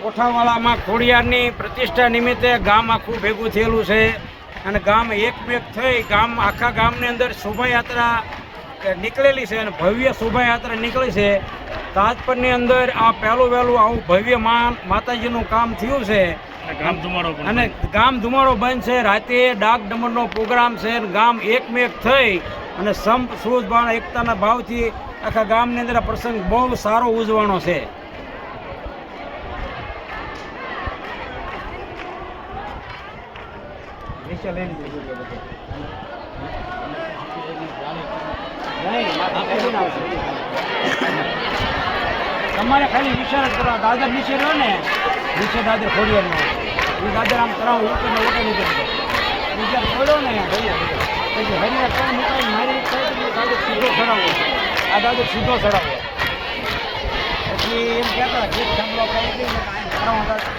કોઠાવાળામાં ખોડિયારની પ્રતિષ્ઠા નિમિત્તે ગામ આખું ભેગું થયેલું છે અને ગામ એકમેક થઈ આખા ગામની અંદર શોભાયાત્રા નીકળેલી છે અને ભવ્ય શોભાયાત્રા નીકળી છે. તાજપરની અંદર આ પહેલું વહેલું આવું ભવ્ય માતાજીનું કામ થયું છે અને ગામ ધુમાડો બંધ છે. રાતે ડાક ડમરનો પ્રોગ્રામ છે. ગામ એકમેક થઈ અને સંપ સૂઝ ભાવ એકતાના ભાવથી આખા ગામની અંદર આ પ્રસંગ બહુ સારો ઉજવવાનો છે. તમારે ખાલી વિચાર જ કરવા દાદર નીચે રહ્યો ને નીચે દાદર ખોડિયારનો એ દાદર આમ કરાવું ઓટે નહીં કરતો વિચાર ખોડ્યો ને પછી હરિયા કોણ મુકાઈ મારી દાદર સીધો ચડાવો આ દાદર સીધો ચડાવો પછી એમ કહેતા જે થાંભલો કરી દઈને કાંઈ કરાવવા